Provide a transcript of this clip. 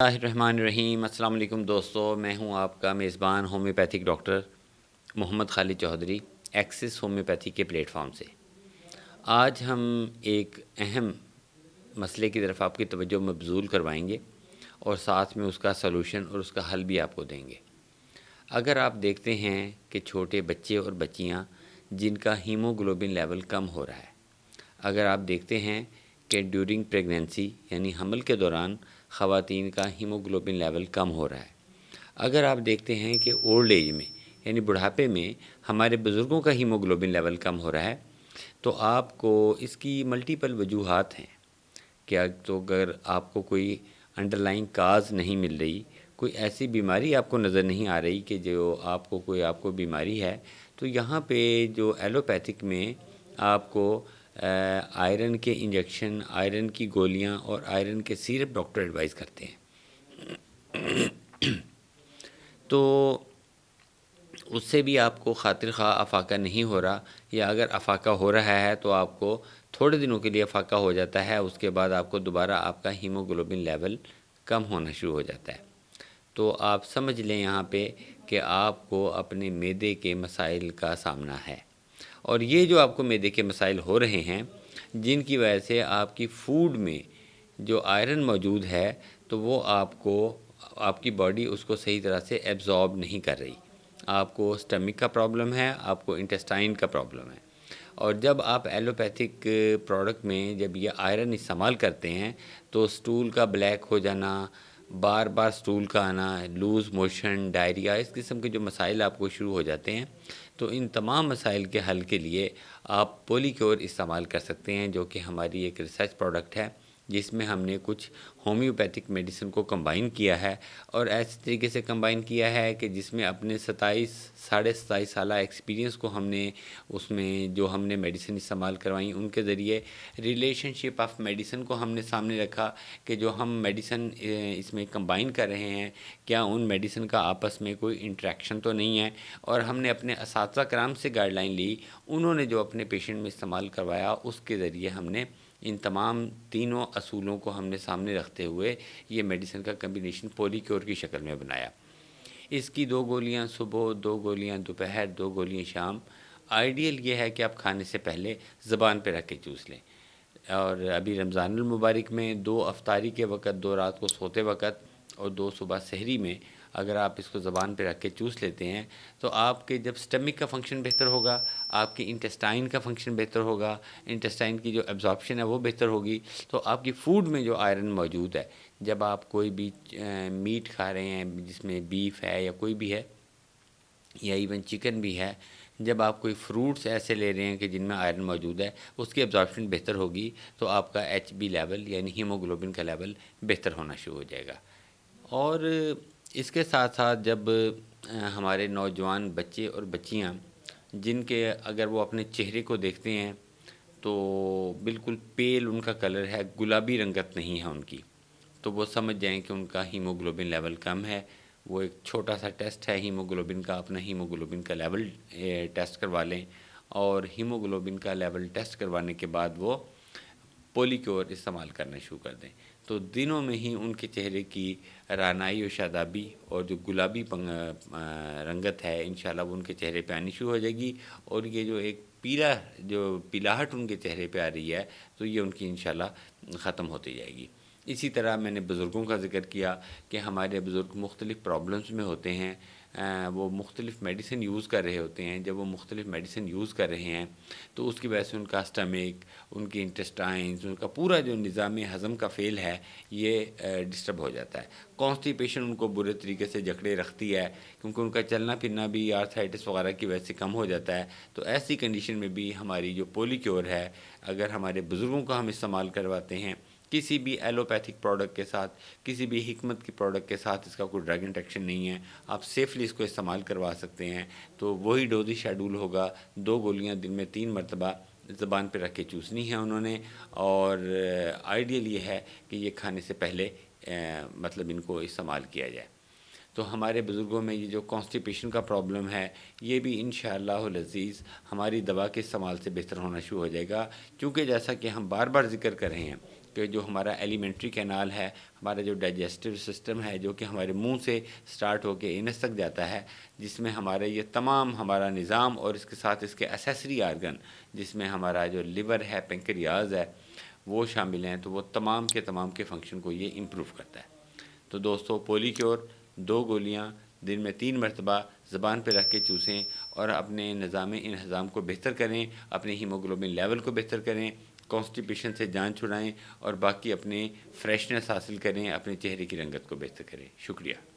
اللہ الرحمن الرحیم۔ السلام علیکم دوستو، میں ہوں آپ کا میزبان ہومیوپیتھک ڈاکٹر محمد خالد چودھری، ایکسس ہومیوپیتھی کے پلیٹ فارم سے۔ آج ہم ایک اہم مسئلے کی طرف آپ کی توجہ مبذول کروائیں گے اور ساتھ میں اس کا سلوشن اور اس کا حل بھی آپ کو دیں گے۔ اگر آپ دیکھتے ہیں کہ چھوٹے بچے اور بچیاں جن کا ہیموگلوبن لیول کم ہو رہا ہے، اگر آپ دیکھتے ہیں کہ ڈیورنگ پریگنینسی یعنی حمل کے دوران خواتین کا ہیموگلوبن لیول کم ہو رہا ہے، اگر آپ دیکھتے ہیں کہ اولڈ ایج میں یعنی بڑھاپے میں ہمارے بزرگوں کا ہیموگلوبن لیول کم ہو رہا ہے، تو آپ کو اس کی ملٹیپل وجوہات ہیں کہ تو اگر آپ کو کوئی انڈر لائن کاز نہیں مل رہی، کوئی ایسی بیماری آپ کو نظر نہیں آ رہی کہ جو آپ کو بیماری ہے، تو یہاں پہ جو ایلوپیتھک میں آپ کو آئرن کے انجیکشن، آئرن کی گولیاں اور آئرن کے سیرپ ڈاکٹر ایڈوائز کرتے ہیں۔ تو اس سے بھی آپ کو خاطر خواہ افاقہ نہیں ہو رہا، یا اگر افاقہ ہو رہا ہے تو آپ کو تھوڑے دنوں کے لیے افاقہ ہو جاتا ہے، اس کے بعد آپ کو دوبارہ آپ کا ہیموگلوبن لیول کم ہونا شروع ہو جاتا ہے۔ تو آپ سمجھ لیں یہاں پہ کہ آپ کو اپنے معدے کے مسائل کا سامنا ہے، اور یہ جو آپ کو معدے کے مسائل ہو رہے ہیں جن کی وجہ سے آپ کی فوڈ میں جو آئرن موجود ہے تو وہ آپ کی باڈی اس کو صحیح طرح سے ایبزارب نہیں کر رہی، آپ کو سٹمک کا پرابلم ہے، آپ کو انٹسٹائن کا پرابلم ہے۔ اور جب آپ ایلوپیتھک پروڈکٹ میں جب یہ آئرن استعمال کرتے ہیں تو سٹول کا بلیک ہو جانا، بار بار سٹول کا آنا، لوز موشن، ڈائریا، اس قسم کے جو مسائل آپ کو شروع ہو جاتے ہیں، تو ان تمام مسائل کے حل کے لیے آپ پولی کیور استعمال کر سکتے ہیں، جو کہ ہماری ایک ریسرچ پروڈکٹ ہے جس میں ہم نے کچھ ہومیوپیتھک میڈیسن کو کمبائن کیا ہے، اور ایسے طریقے سے کمبائن کیا ہے کہ جس میں اپنے 27 سالہ ایکسپیرینس کو ہم نے اس میں جو ہم نے میڈیسن استعمال کروائیں ان کے ذریعے ریلیشن شپ آف میڈیسن کو ہم نے سامنے رکھا کہ جو ہم میڈیسن اس میں کمبائن کر رہے ہیں کیا ان میڈیسن کا آپس میں کوئی انٹریکشن تو نہیں ہے، اور ہم نے اپنے اساتذہ کرام سے گائیڈ لائن لی، انہوں نے جو اپنے پیشنٹ میں استعمال کروایا اس کے ذریعے ہم نے ان تمام تینوں اصولوں کو ہم نے سامنے رکھتے ہوئے یہ میڈیسن کا کمبینیشن پولی کیور کی شکل میں بنایا۔ اس کی 2 گولیاں صبح، 2 گولیاں دوپہر، 2 گولیاں شام۔ آئیڈیل یہ ہے کہ آپ کھانے سے پہلے زبان پہ رکھ کے چوس لیں، اور ابھی رمضان المبارک میں 2 افطاری کے وقت، 2 رات کو سوتے وقت اور 2 صبح سحری میں اگر آپ اس کو زبان پہ رکھ کے چوس لیتے ہیں تو آپ کے جب سٹمک کا فنکشن بہتر ہوگا، آپ کی انٹسٹائن کا فنکشن بہتر ہوگا، انٹسٹائن کی جو ایبزارپشن ہے وہ بہتر ہوگی، تو آپ کی فوڈ میں جو آئرن موجود ہے، جب آپ کوئی بھی میٹ کھا رہے ہیں جس میں بیف ہے یا کوئی بھی ہے یا ایون چکن بھی ہے، جب آپ کوئی فروٹس ایسے لے رہے ہیں کہ جن میں آئرن موجود ہے، اس کی ایبزارپشن بہتر ہوگی، تو آپ کا ایچ بی لیول یعنی ہیموگلوبن کا لیول بہتر ہونا شروع ہو جائے گا۔ اور اس کے ساتھ ساتھ جب ہمارے نوجوان بچے اور بچیاں جن کے اگر وہ اپنے چہرے کو دیکھتے ہیں تو بالکل پیل ان کا کلر ہے، گلابی رنگت نہیں ہے ان کی، تو وہ سمجھ جائیں کہ ان کا ہیموگلوبن لیول کم ہے۔ وہ ایک چھوٹا سا ٹیسٹ ہے ہیموگلوبن کا، اپنا ہیموگلوبن کا لیول ٹیسٹ کروا لیں، اور ہیموگلوبن کا لیول ٹیسٹ کروانے کے بعد وہ پولی کیور استعمال کرنا شروع کر دیں، تو دنوں میں ہی ان کے چہرے کی رعنائی و شادابی اور جو گلابی رنگت ہے انشاءاللہ وہ ان کے چہرے پہ آنی شروع ہو جائے گی، اور یہ جو ایک پیلاہٹ ان کے چہرے پہ آ رہی ہے تو یہ ان کی انشاءاللہ ختم ہوتی جائے گی۔ اسی طرح میں نے بزرگوں کا ذکر کیا کہ ہمارے بزرگ مختلف پرابلمز میں ہوتے ہیں، وہ مختلف میڈیسن یوز کر رہے ہوتے ہیں، جب وہ مختلف میڈیسن یوز کر رہے ہیں تو اس کی وجہ سے ان کا سٹمک، ان کی انٹسٹائنز، ان کا پورا جو نظام ہضم کا فیل ہے یہ ڈسٹرب ہو جاتا ہے۔ کانسٹیپیشن ان کو برے طریقے سے جکڑے رکھتی ہے، کیونکہ ان کا چلنا پھرنا بھی آرتھرائٹس وغیرہ کی وجہ سے کم ہو جاتا ہے، تو ایسی کنڈیشن میں بھی ہماری جو پولی کیور ہے اگر ہمارے بزرگوں کو ہم استعمال کرواتے ہیں کسی بھی ایلوپیتھک پروڈکٹ کے ساتھ، کسی بھی حکمت کی پروڈکٹ کے ساتھ، اس کا کوئی ڈرگ انٹریکشن نہیں ہے، آپ سیفلی اس کو استعمال کروا سکتے ہیں، تو وہی ڈوزی شیڈول ہوگا، 2 گولیاں دن میں 3 مرتبہ زبان پہ رکھ کے چوسنی ہے انہوں نے، اور آئیڈیل یہ ہے کہ یہ کھانے سے پہلے مطلب ان کو استعمال کیا جائے۔ تو ہمارے بزرگوں میں یہ جو کانسٹیپیشن کا پرابلم ہے یہ بھی انشاءاللہ العزیز ہماری دوا کے استعمال سے بہتر ہونا شروع ہو جائے گا، کیونکہ جیسا کہ ہم بار بار ذکر کر رہے ہیں کہ جو ہمارا ایلیمنٹری کینال ہے، ہمارا جو ڈائجسٹو سسٹم ہے، جو کہ ہمارے منہ سے سٹارٹ ہو کے اینس تک جاتا ہے، جس میں ہمارے یہ تمام ہمارا نظام اور اس کے ساتھ اس کے اسیسری آرگن، جس میں ہمارا جو لیور ہے، پینکریاز ہے، وہ شامل ہیں، تو وہ تمام کے فنکشن کو یہ امپروو کرتا ہے۔ تو دوستو، پولی کیور 2 گولیاں دن میں 3 مرتبہ زبان پہ رکھ کے چوسیں اور اپنے نظام انہضام کو بہتر کریں، اپنے ہیموگلوبن لیول کو بہتر کریں، کانسٹیپیشن سے جان چھڑائیں اور باقی اپنے فریشنس حاصل کریں، اپنے چہرے کی رنگت کو بہتر کریں۔ شکریہ۔